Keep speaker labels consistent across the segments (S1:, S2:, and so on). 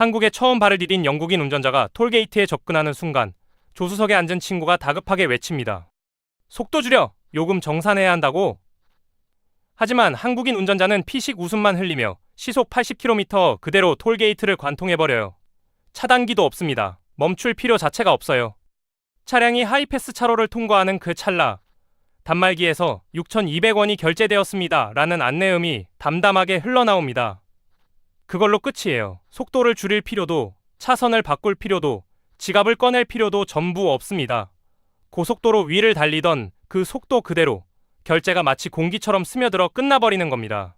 S1: 한국에 처음 발을 디딘 영국인 운전자가 톨게이트에 접근하는 순간 조수석에 앉은 친구가 다급하게 외칩니다. 속도 줄여! 요금 정산해야 한다고! 하지만 한국인 운전자는 피식 웃음만 흘리며 시속 80km 그대로 톨게이트를 관통해버려요. 차단기도 없습니다. 멈출 필요 자체가 없어요. 차량이 하이패스 차로를 통과하는 그 찰나, 단말기에서 6,200원이 결제되었습니다 라는 안내음이 담담하게 흘러나옵니다. 그걸로 끝이에요. 속도를 줄일 필요도, 차선을 바꿀 필요도, 지갑을 꺼낼 필요도 전부 없습니다. 고속도로 위를 달리던 그 속도 그대로 결제가 마치 공기처럼 스며들어 끝나버리는 겁니다.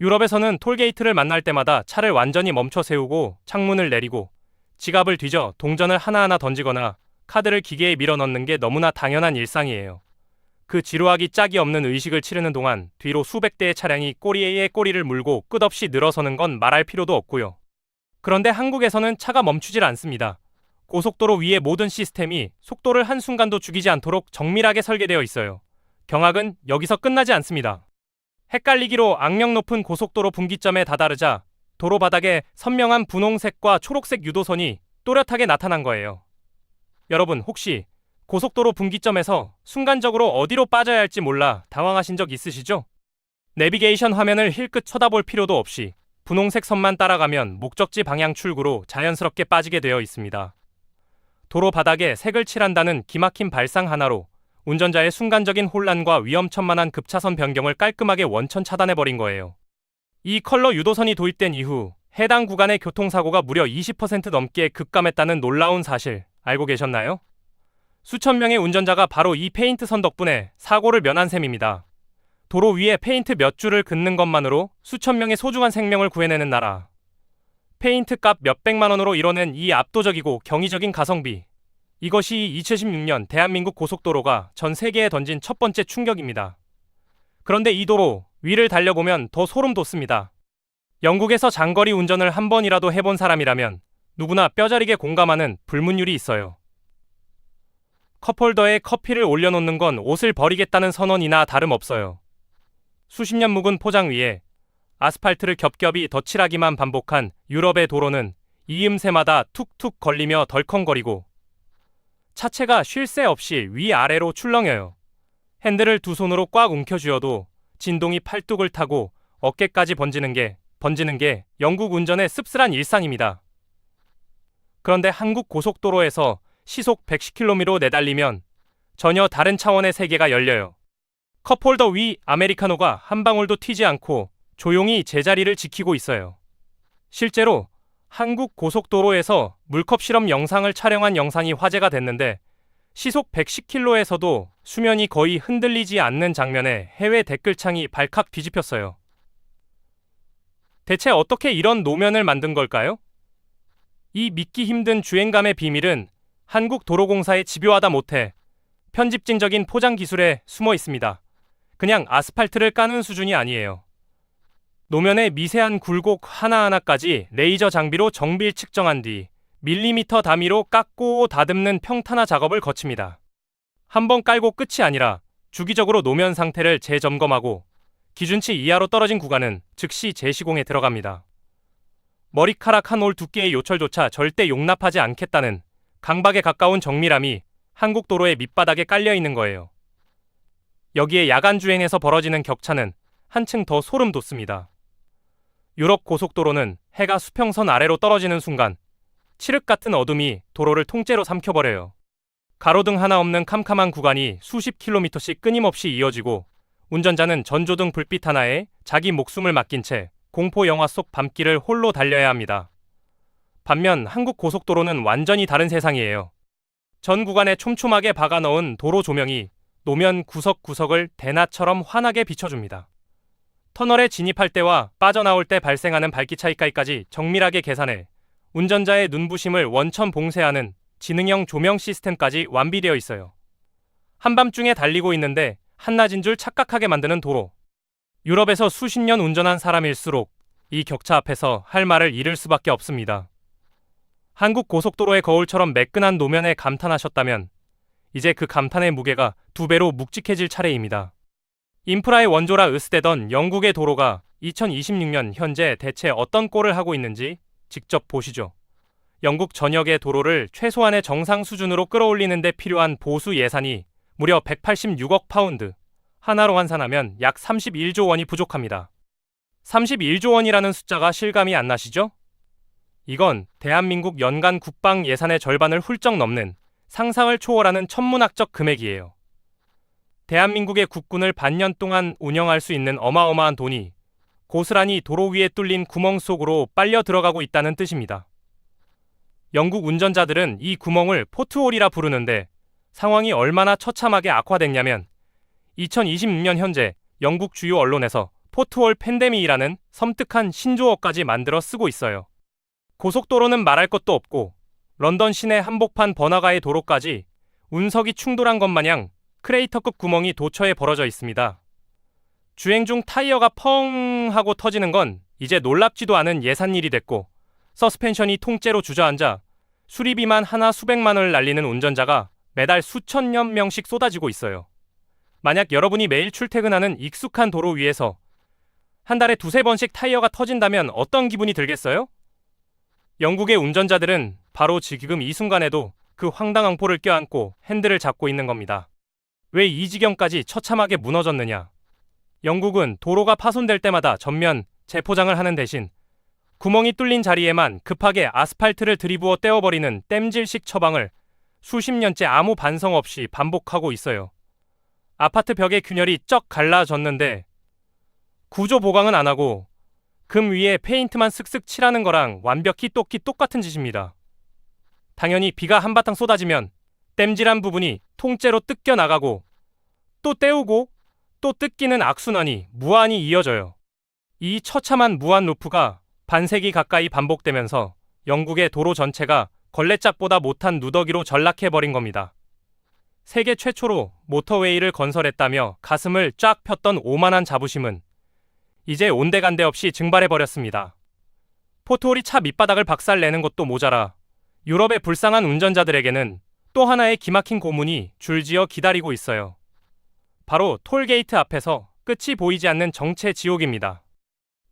S1: 유럽에서는 톨게이트를 만날 때마다 차를 완전히 멈춰 세우고 창문을 내리고 지갑을 뒤져 동전을 하나하나 던지거나 카드를 기계에 밀어넣는 게 너무나 당연한 일상이에요. 그 지루하기 짝이 없는 의식을 치르는 동안 뒤로 수백 대의 차량이 꼬리에 꼬리를 물고 끝없이 늘어서는 건 말할 필요도 없고요. 그런데 한국에서는 차가 멈추질 않습니다. 고속도로 위의 모든 시스템이 속도를 한순간도 죽이지 않도록 정밀하게 설계되어 있어요. 경악은 여기서 끝나지 않습니다. 헷갈리기로 악명 높은 고속도로 분기점에 다다르자 도로 바닥에 선명한 분홍색과 초록색 유도선이 또렷하게 나타난 거예요. 여러분 혹시 고속도로 분기점에서 순간적으로 어디로 빠져야 할지 몰라 당황하신 적 있으시죠? 내비게이션 화면을 힐끗 쳐다볼 필요도 없이 분홍색 선만 따라가면 목적지 방향 출구로 자연스럽게 빠지게 되어 있습니다. 도로 바닥에 색을 칠한다는 기막힌 발상 하나로 운전자의 순간적인 혼란과 위험천만한 급차선 변경을 깔끔하게 원천 차단해버린 거예요. 이 컬러 유도선이 도입된 이후 해당 구간의 교통사고가 무려 20% 넘게 급감했다는 놀라운 사실 알고 계셨나요? 수천 명의 운전자가 바로 이 페인트 선 덕분에 사고를 면한 셈입니다. 도로 위에 페인트 몇 줄을 긋는 것만으로 수천 명의 소중한 생명을 구해내는 나라. 페인트 값 몇백만 원으로 이뤄낸 이 압도적이고 경이적인 가성비. 이것이 2016년 대한민국 고속도로가 전 세계에 던진 첫 번째 충격입니다. 그런데 이 도로 위를 달려보면 더 소름 돋습니다. 영국에서 장거리 운전을 한 번이라도 해본 사람이라면 누구나 뼈저리게 공감하는 불문율이 있어요. 컵홀더에 커피를 올려놓는 건 옷을 버리겠다는 선언이나 다름없어요. 수십 년 묵은 포장 위에 아스팔트를 겹겹이 덧칠하기만 반복한 유럽의 도로는 이음새마다 툭툭 걸리며 덜컹거리고 차체가 쉴 새 없이 위아래로 출렁여요. 핸들을 두 손으로 꽉 움켜쥐어도 진동이 팔뚝을 타고 어깨까지 번지는 게 영국 운전의 씁쓸한 일상입니다. 그런데 한국 고속도로에서 시속 110km로 내달리면 전혀 다른 차원의 세계가 열려요. 컵홀더 위 아메리카노가 한 방울도 튀지 않고 조용히 제자리를 지키고 있어요. 실제로 한국 고속도로에서 물컵 실험 영상을 촬영한 영상이 화제가 됐는데 시속 110km에서도 수면이 거의 흔들리지 않는 장면에 해외 댓글창이 발칵 뒤집혔어요. 대체 어떻게 이런 노면을 만든 걸까요? 이 믿기 힘든 주행감의 비밀은 한국도로공사의 집요하다 못해 편집증적인 포장 기술에 숨어 있습니다. 그냥 아스팔트를 까는 수준이 아니에요. 노면의 미세한 굴곡 하나하나까지 레이저 장비로 정밀 측정한 뒤 밀리미터 단위로 깎고 다듬는 평탄화 작업을 거칩니다. 한 번 깔고 끝이 아니라 주기적으로 노면 상태를 재점검하고 기준치 이하로 떨어진 구간은 즉시 재시공에 들어갑니다. 머리카락 한 올 두께의 요철조차 절대 용납하지 않겠다는 강박에 가까운 정밀함이 한국 도로의 밑바닥에 깔려 있는 거예요. 여기에 야간 주행에서 벌어지는 격차는 한층 더 소름 돋습니다. 유럽 고속도로는 해가 수평선 아래로 떨어지는 순간 칠흑 같은 어둠이 도로를 통째로 삼켜버려요. 가로등 하나 없는 캄캄한 구간이 수십 킬로미터씩 끊임없이 이어지고 운전자는 전조등 불빛 하나에 자기 목숨을 맡긴 채 공포 영화 속 밤길을 홀로 달려야 합니다. 반면 한국 고속도로는 완전히 다른 세상이에요. 전 구간에 촘촘하게 박아넣은 도로 조명이 노면 구석구석을 대낮처럼 환하게 비춰줍니다. 터널에 진입할 때와 빠져나올 때 발생하는 밝기 차이까지 정밀하게 계산해 운전자의 눈부심을 원천 봉쇄하는 지능형 조명 시스템까지 완비되어 있어요. 한밤중에 달리고 있는데 한낮인 줄 착각하게 만드는 도로. 유럽에서 수십 년 운전한 사람일수록 이 격차 앞에서 할 말을 잃을 수밖에 없습니다. 한국 고속도로의 거울처럼 매끈한 노면에 감탄하셨다면 이제 그 감탄의 무게가 2배로 묵직해질 차례입니다. 인프라의 원조라 으스대던 영국의 도로가 2026년 현재 대체 어떤 꼴을 하고 있는지 직접 보시죠. 영국 전역의 도로를 최소한의 정상 수준으로 끌어올리는 데 필요한 보수 예산이 무려 186억 파운드, 하나로 환산하면 약 31조 원이 부족합니다. 31조 원이라는 숫자가 실감이 안 나시죠? 이건 대한민국 연간 국방 예산의 절반을 훌쩍 넘는 상상을 초월하는 천문학적 금액이에요. 대한민국의 국군을 반년 동안 운영할 수 있는 어마어마한 돈이 고스란히 도로 위에 뚫린 구멍 속으로 빨려 들어가고 있다는 뜻입니다. 영국 운전자들은 이 구멍을 포트홀이라 부르는데 상황이 얼마나 처참하게 악화됐냐면 2026년 현재 영국 주요 언론에서 포트홀 팬데믹이라는 섬뜩한 신조어까지 만들어 쓰고 있어요. 고속도로는 말할 것도 없고 런던 시내 한복판 번화가의 도로까지 운석이 충돌한 것 마냥 크레이터급 구멍이 도처에 벌어져 있습니다. 주행 중 타이어가 펑 하고 터지는 건 이제 놀랍지도 않은 예산일이 됐고 서스펜션이 통째로 주저앉아 수리비만 하나 수백만 원을 날리는 운전자가 매달 수천여 명씩 쏟아지고 있어요. 만약 여러분이 매일 출퇴근하는 익숙한 도로 위에서 한 달에 두세 번씩 타이어가 터진다면 어떤 기분이 들겠어요? 영국의 운전자들은 바로 지금 이 순간에도 그 황당한 포를 껴안고 핸들을 잡고 있는 겁니다. 왜 이 지경까지 처참하게 무너졌느냐? 영국은 도로가 파손될 때마다 전면 재포장을 하는 대신 구멍이 뚫린 자리에만 급하게 아스팔트를 들이부어 떼어버리는 땜질식 처방을 수십 년째 아무 반성 없이 반복하고 있어요. 아파트 벽의 균열이 쩍 갈라졌는데 구조 보강은 안 하고 금 위에 페인트만 슥슥 칠하는 거랑 완벽히 똑같은 짓입니다. 당연히 비가 한바탕 쏟아지면 땜질한 부분이 통째로 뜯겨 나가고 또 떼우고 또 뜯기는 악순환이 무한히 이어져요. 이 처참한 무한 루프가 반세기 가까이 반복되면서 영국의 도로 전체가 걸레짝보다 못한 누더기로 전락해버린 겁니다. 세계 최초로 모터웨이를 건설했다며 가슴을 쫙 폈던 오만한 자부심은 이제 온데간데 없이 증발해버렸습니다. 포트홀이 차 밑바닥을 박살내는 것도 모자라 유럽의 불쌍한 운전자들에게는 또 하나의 기막힌 고문이 줄지어 기다리고 있어요. 바로 톨게이트 앞에서 끝이 보이지 않는 정체 지옥입니다.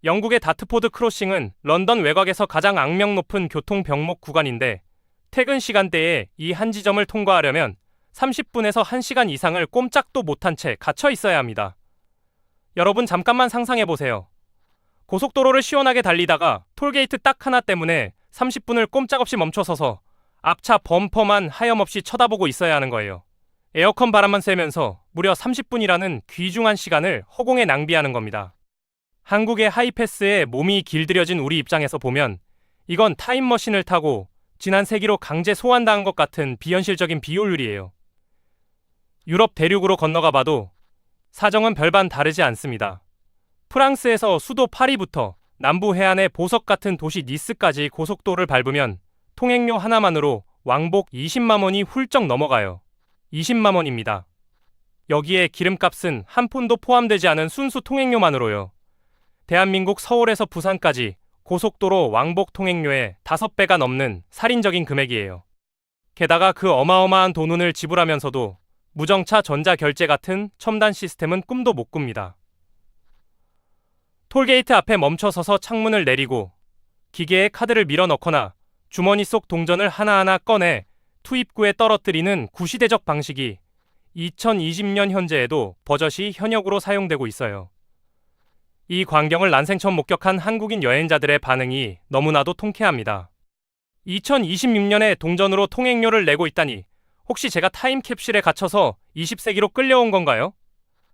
S1: 영국의 다트포드 크로싱은 런던 외곽에서 가장 악명 높은 교통 병목 구간인데 퇴근 시간대에 이 한 지점을 통과하려면 30분에서 1시간 이상을 꼼짝도 못한 채 갇혀 있어야 합니다. 여러분 잠깐만 상상해보세요. 고속도로를 시원하게 달리다가 톨게이트 딱 하나 때문에 30분을 꼼짝없이 멈춰서서 앞차 범퍼만 하염없이 쳐다보고 있어야 하는 거예요. 에어컨 바람만 쐬면서 무려 30분이라는 귀중한 시간을 허공에 낭비하는 겁니다. 한국의 하이패스에 몸이 길들여진 우리 입장에서 보면 이건 타임머신을 타고 지난 세기로 강제 소환당한 것 같은 비현실적인 비효율이에요. 유럽 대륙으로 건너가 봐도 사정은 별반 다르지 않습니다. 프랑스에서 수도 파리부터 남부 해안의 보석 같은 도시 니스까지 고속도로를 밟으면 통행료 하나만으로 왕복 20만 원이 훌쩍 넘어가요. 20만 원입니다. 여기에 기름값은 한 푼도 포함되지 않은 순수 통행료만으로요. 대한민국 서울에서 부산까지 고속도로 왕복 통행료의 5배가 넘는 살인적인 금액이에요. 게다가 그 어마어마한 돈을 지불하면서도 무정차 전자결제 같은 첨단 시스템은 꿈도 못 꿉니다. 톨게이트 앞에 멈춰서서 창문을 내리고 기계에 카드를 밀어넣거나 주머니 속 동전을 하나하나 꺼내 투입구에 떨어뜨리는 구시대적 방식이 2020년 현재에도 버젓이 현역으로 사용되고 있어요. 이 광경을 난생 처음 목격한 한국인 여행자들의 반응이 너무나도 통쾌합니다. 2026년에 동전으로 통행료를 내고 있다니 혹시 제가 타임캡슐에 갇혀서 20세기로 끌려온 건가요?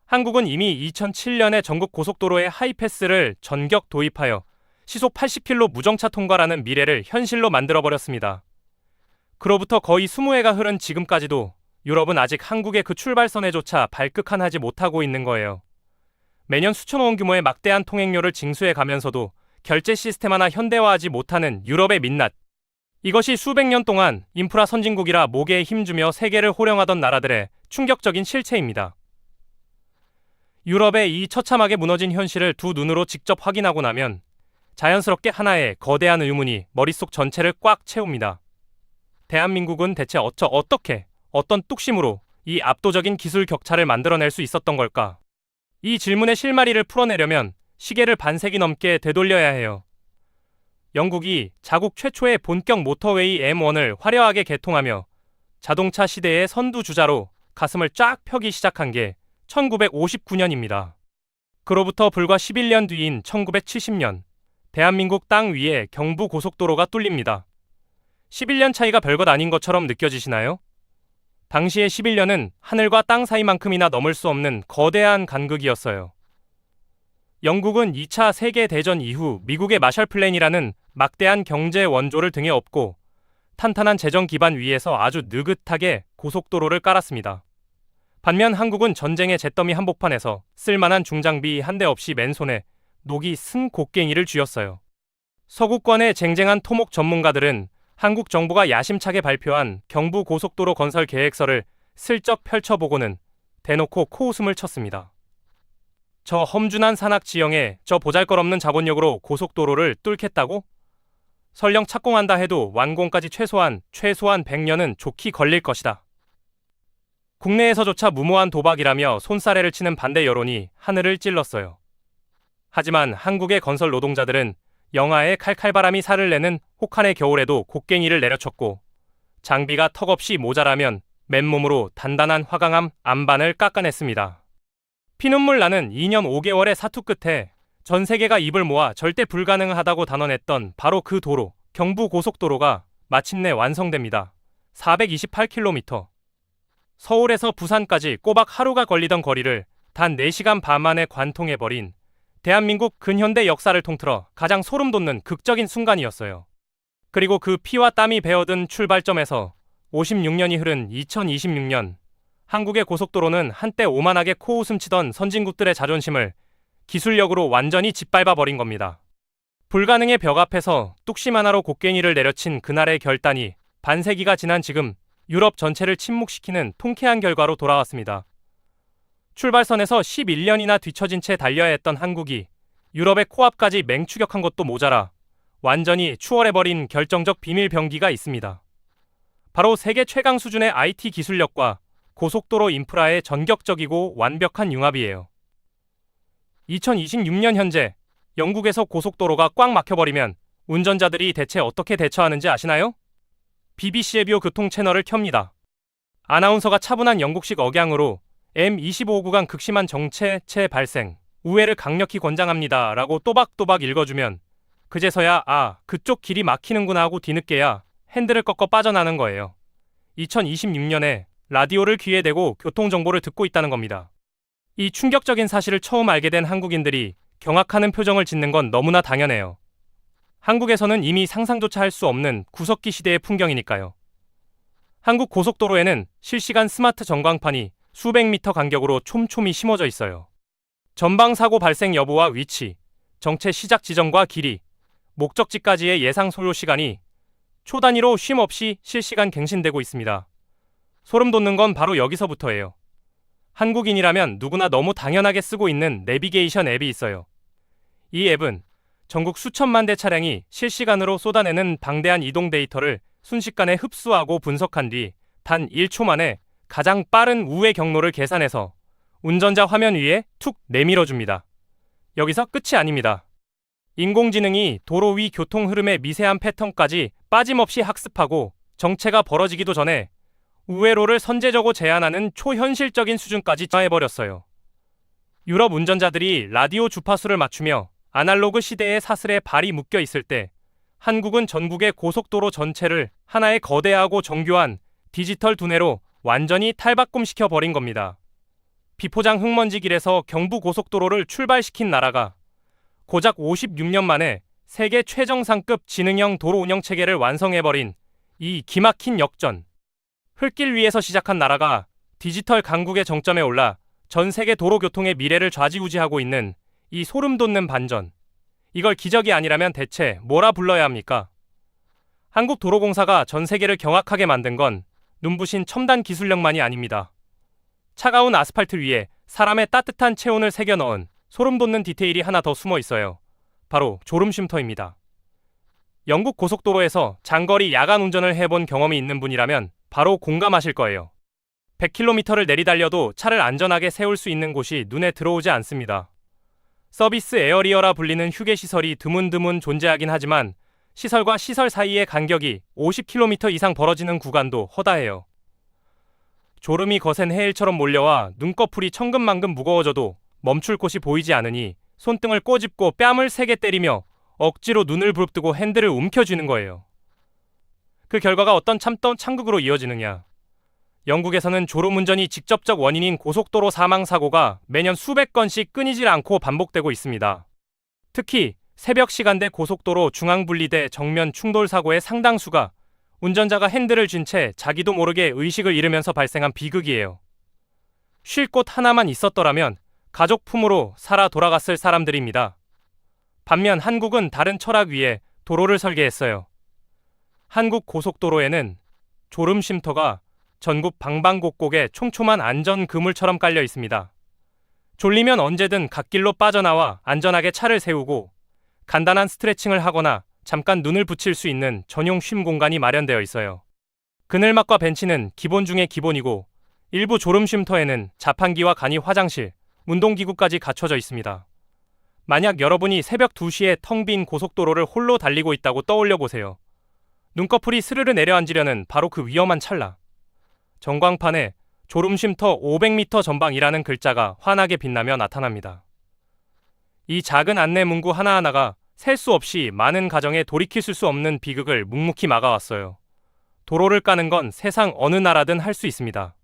S1: 한국은 이미 2007년에 전국 고속도로에 하이패스를 전격 도입하여 시속 80km 무정차 통과라는 미래를 현실로 만들어버렸습니다. 그로부터 거의 20해가 흐른 지금까지도 유럽은 아직 한국의 그 출발선에조차 발끝 하지 못하고 있는 거예요. 매년 수천억 원 규모의 막대한 통행료를 징수해 가면서도 결제 시스템 하나 현대화하지 못하는 유럽의 민낯. 이것이 수백 년 동안 인프라 선진국이라 목에 힘주며 세계를 호령하던 나라들의 충격적인 실체입니다. 유럽의 이 처참하게 무너진 현실을 두 눈으로 직접 확인하고 나면 자연스럽게 하나의 거대한 의문이 머릿속 전체를 꽉 채웁니다. 대한민국은 대체 어떻게, 어떤 뚝심으로 이 압도적인 기술 격차를 만들어낼 수 있었던 걸까? 이 질문의 실마리를 풀어내려면 시계를 반세기 넘게 되돌려야 해요. 영국이 자국 최초의 본격 모터웨이 M1을 화려하게 개통하며 자동차 시대의 선두주자로 가슴을 쫙 펴기 시작한 게 1959년입니다. 그로부터 불과 11년 뒤인 1970년, 대한민국 땅 위에 경부고속도로가 뚫립니다. 11년 차이가 별것 아닌 것처럼 느껴지시나요? 당시의 11년은 하늘과 땅 사이만큼이나 넘을 수 없는 거대한 간극이었어요. 영국은 2차 세계대전 이후 미국의 마셜 플랜이라는 막대한 경제 원조를 등에 업고 탄탄한 재정 기반 위에서 아주 느긋하게 고속도로를 깔았습니다. 반면 한국은 전쟁의 잿더미 한복판에서 쓸만한 중장비 한 대 없이 맨손에 녹이 쓴 곡괭이를 쥐었어요. 서구권의 쟁쟁한 토목 전문가들은 한국 정부가 야심차게 발표한 경부고속도로 건설 계획서를 슬쩍 펼쳐보고는 대놓고 코웃음을 쳤습니다. 저 험준한 산악 지형에 저 보잘것없는 자본력으로 고속도로를 뚫겠다고? 설령 착공한다 해도 완공까지 최소한 100년은 좋게 걸릴 것이다. 국내에서조차 무모한 도박이라며 손사래를 치는 반대 여론이 하늘을 찔렀어요. 하지만 한국의 건설 노동자들은 영하의 칼칼바람이 살을 내는 혹한의 겨울에도 곡괭이를 내려쳤고 장비가 턱없이 모자라면 맨몸으로 단단한 화강암 안반을 깎아냈습니다. 피눈물 나는 2년 5개월의 사투 끝에 전 세계가 입을 모아 절대 불가능하다고 단언했던 바로 그 도로, 경부고속도로가 마침내 완성됩니다. 428km. 서울에서 부산까지 꼬박 하루가 걸리던 거리를 단 4시간 반 만에 관통해버린 대한민국 근현대 역사를 통틀어 가장 소름 돋는 극적인 순간이었어요. 그리고 그 피와 땀이 배어든 출발점에서 56년이 흐른 2026년, 한국의 고속도로는 한때 오만하게 코웃음 치던 선진국들의 자존심을 기술력으로 완전히 짓밟아버린 겁니다. 불가능의 벽 앞에서 뚝심 하나로 곡괭이를 내려친 그날의 결단이 반세기가 지난 지금 유럽 전체를 침묵시키는 통쾌한 결과로 돌아왔습니다. 출발선에서 11년이나 뒤처진 채 달려야 했던 한국이 유럽의 코앞까지 맹추격한 것도 모자라 완전히 추월해버린 결정적 비밀 병기가 있습니다. 바로 세계 최강 수준의 IT 기술력과 고속도로 인프라의 전격적이고 완벽한 융합이에요. 2026년 현재 영국에서 고속도로가 꽉 막혀버리면 운전자들이 대체 어떻게 대처하는지 아시나요? BBC의 뷰 교통 채널을 켭니다. 아나운서가 차분한 영국식 억양으로 M25 구간 극심한 정체체 발생, 우회를 강력히 권장합니다 라고 또박또박 읽어주면 그제서야 그쪽 길이 막히는구나 하고 뒤늦게야 핸들을 꺾어 빠져나는 거예요. 2026년에 라디오를 귀에 대고 교통정보를 듣고 있다는 겁니다. 이 충격적인 사실을 처음 알게 된 한국인들이 경악하는 표정을 짓는 건 너무나 당연해요. 한국에서는 이미 상상조차 할 수 없는 구석기 시대의 풍경이니까요. 한국 고속도로에는 실시간 스마트 전광판이 수백 미터 간격으로 촘촘히 심어져 있어요. 전방사고 발생 여부와 위치, 정체 시작 지점과 길이, 목적지까지의 예상 소요 시간이 초 단위로 쉼 없이 실시간 갱신되고 있습니다. 소름 돋는 건 바로 여기서부터예요. 한국인이라면 누구나 너무 당연하게 쓰고 있는 내비게이션 앱이 있어요. 이 앱은 전국 수천만 대 차량이 실시간으로 쏟아내는 방대한 이동 데이터를 순식간에 흡수하고 분석한 뒤 단 1초 만에 가장 빠른 우회 경로를 계산해서 운전자 화면 위에 툭 내밀어줍니다. 여기서 끝이 아닙니다. 인공지능이 도로 위 교통 흐름의 미세한 패턴까지 빠짐없이 학습하고 정체가 벌어지기도 전에 우회로를 선제적으로 제한하는 초현실적인 수준까지 진화해버렸어요. 유럽 운전자들이 라디오 주파수를 맞추며 아날로그 시대의 사슬에 발이 묶여 있을 때 한국은 전국의 고속도로 전체를 하나의 거대하고 정교한 디지털 두뇌로 완전히 탈바꿈시켜버린 겁니다. 비포장 흙먼지 길에서 경부고속도로를 출발시킨 나라가 고작 56년 만에 세계 최정상급 지능형 도로 운영 체계를 완성해버린 이 기막힌 역전. 흙길 위에서 시작한 나라가 디지털 강국의 정점에 올라 전 세계 도로교통의 미래를 좌지우지하고 있는 이 소름 돋는 반전. 이걸 기적이 아니라면 대체 뭐라 불러야 합니까? 한국도로공사가 전 세계를 경악하게 만든 건 눈부신 첨단 기술력만이 아닙니다. 차가운 아스팔트 위에 사람의 따뜻한 체온을 새겨 넣은 소름 돋는 디테일이 하나 더 숨어 있어요. 바로 졸음쉼터입니다. 영국 고속도로에서 장거리 야간 운전을 해본 경험이 있는 분이라면 바로 공감하실 거예요. 100km를 내리달려도 차를 안전하게 세울 수 있는 곳이 눈에 들어오지 않습니다. 서비스 에어리어라 불리는 휴게시설이 드문드문 존재하긴 하지만 시설과 시설 사이의 간격이 50km 이상 벌어지는 구간도 허다해요. 졸음이 거센 해일처럼 몰려와 눈꺼풀이 천근만근 무거워져도 멈출 곳이 보이지 않으니 손등을 꼬집고 뺨을 세게 때리며 억지로 눈을 부릅뜨고 핸들을 움켜쥐는 거예요. 그 결과가 어떤 참다운 창극으로 이어지느냐. 영국에서는 졸음운전이 직접적 원인인 고속도로 사망사고가 매년 수백 건씩 끊이질 않고 반복되고 있습니다. 특히 새벽 시간대 고속도로 중앙분리대 정면 충돌 사고의 상당수가 운전자가 핸들을 쥔 채 자기도 모르게 의식을 잃으면서 발생한 비극이에요. 쉴 곳 하나만 있었더라면 가족 품으로 살아 돌아갔을 사람들입니다. 반면 한국은 다른 철학 위에 도로를 설계했어요. 한국 고속도로에는 졸음 쉼터가 전국 방방곡곡에 촘촘한 안전 그물처럼 깔려 있습니다. 졸리면 언제든 갓길로 빠져나와 안전하게 차를 세우고 간단한 스트레칭을 하거나 잠깐 눈을 붙일 수 있는 전용 쉼 공간이 마련되어 있어요. 그늘막과 벤치는 기본 중에 기본이고 일부 졸음 쉼터에는 자판기와 간이 화장실, 운동기구까지 갖춰져 있습니다. 만약 여러분이 새벽 2시에 텅 빈 고속도로를 홀로 달리고 있다고 떠올려 보세요. 눈꺼풀이 스르르 내려앉으려는 바로 그 위험한 찰나. 전광판에 졸음 쉼터 500m 전방이라는 글자가 환하게 빛나며 나타납니다. 이 작은 안내 문구 하나하나가 셀 수 없이 많은 가정에 돌이킬 수 없는 비극을 묵묵히 막아왔어요. 도로를 까는 건 세상 어느 나라든 할 수 있습니다.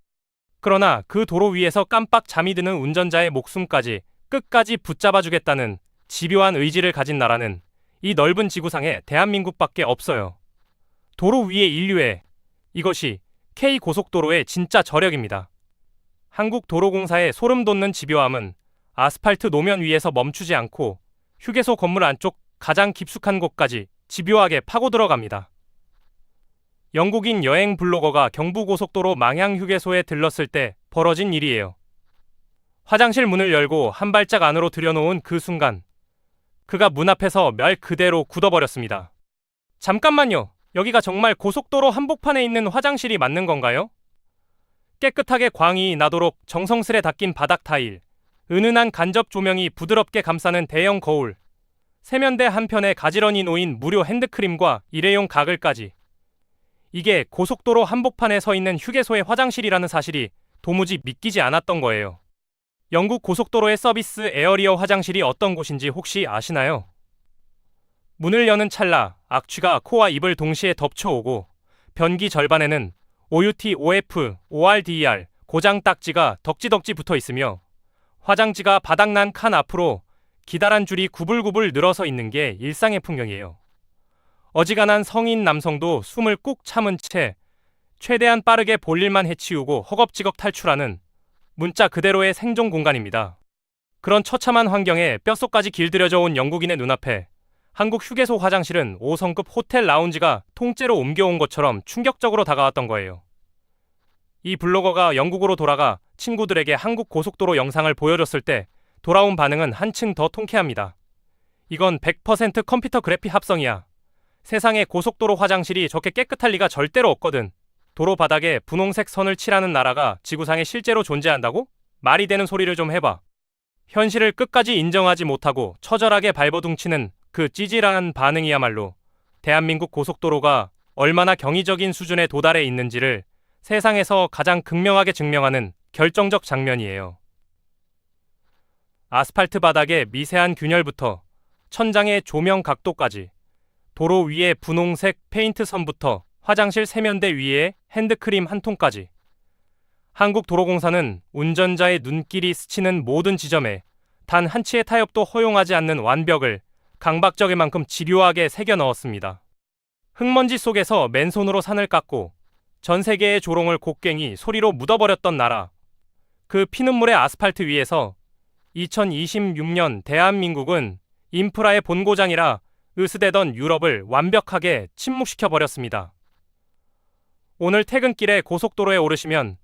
S1: 그러나 그 도로 위에서 깜빡 잠이 드는 운전자의 목숨까지 끝까지 붙잡아주겠다는 집요한 의지를 가진 나라는 이 넓은 지구상에 대한민국밖에 없어요. 도로 위의 인류애, 이것이 K고속도로의 진짜 저력입니다. 한국도로공사의 소름 돋는 집요함은 아스팔트 노면 위에서 멈추지 않고 휴게소 건물 안쪽 가장 깊숙한 곳까지 집요하게 파고 들어갑니다. 영국인 여행 블로거가 경부고속도로 망향 휴게소에 들렀을 때 벌어진 일이에요. 화장실 문을 열고 한 발짝 안으로 들여놓은 그 순간 그가 문 앞에서 말 그대로 굳어버렸습니다. 잠깐만요. 여기가 정말 고속도로 한복판에 있는 화장실이 맞는 건가요? 깨끗하게 광이 나도록 정성스레 닦인 바닥 타일, 은은한 간접 조명이 부드럽게 감싸는 대형 거울, 세면대 한편에 가지런히 놓인 무료 핸드크림과 일회용 가글까지. 이게 고속도로 한복판에 서 있는 휴게소의 화장실이라는 사실이 도무지 믿기지 않았던 거예요. 영국 고속도로의 서비스 에어리어 화장실이 어떤 곳인지 혹시 아시나요? 문을 여는 찰나 악취가 코와 입을 동시에 덮쳐오고 변기 절반에는 OUT, OF, ORDER 고장 딱지가 덕지덕지 붙어 있으며 화장지가 바닥난 칸 앞으로 기다란 줄이 구불구불 늘어서 있는 게 일상의 풍경이에요. 어지간한 성인 남성도 숨을 꾹 참은 채 최대한 빠르게 볼일만 해치우고 허겁지겁 탈출하는 문자 그대로의 생존 공간입니다. 그런 처참한 환경에 뼛속까지 길들여져 온 영국인의 눈앞에 한국 휴게소 화장실은 5성급 호텔 라운지가 통째로 옮겨온 것처럼 충격적으로 다가왔던 거예요. 이 블로거가 영국으로 돌아가 친구들에게 한국 고속도로 영상을 보여줬을 때 돌아온 반응은 한층 더 통쾌합니다. 이건 100% 컴퓨터 그래픽 합성이야. 세상에 고속도로 화장실이 저렇게 깨끗할 리가 절대로 없거든. 도로 바닥에 분홍색 선을 칠하는 나라가 지구상에 실제로 존재한다고? 말이 되는 소리를 좀 해봐. 현실을 끝까지 인정하지 못하고 처절하게 발버둥치는 그 찌질한 반응이야말로 대한민국 고속도로가 얼마나 경이적인 수준에 도달해 있는지를 세상에서 가장 극명하게 증명하는 결정적 장면이에요. 아스팔트 바닥의 미세한 균열부터 천장의 조명 각도까지, 도로 위의 분홍색 페인트 선부터 화장실 세면대 위에 핸드크림 한 통까지, 한국도로공사는 운전자의 눈길이 스치는 모든 지점에 단 한 치의 타협도 허용하지 않는 완벽을 강박적일 만큼 집요하게 새겨 넣었습니다. 흙먼지 속에서 맨손으로 산을 깎고 전 세계의 조롱을 곡괭이 소리로 묻어버렸던 나라. 그 피눈물의 아스팔트 위에서 2026년 대한민국은 인프라의 본고장이라 으스대던 유럽을 완벽하게 침묵시켜버렸습니다. 오늘 퇴근길에 고속도로에 오르시면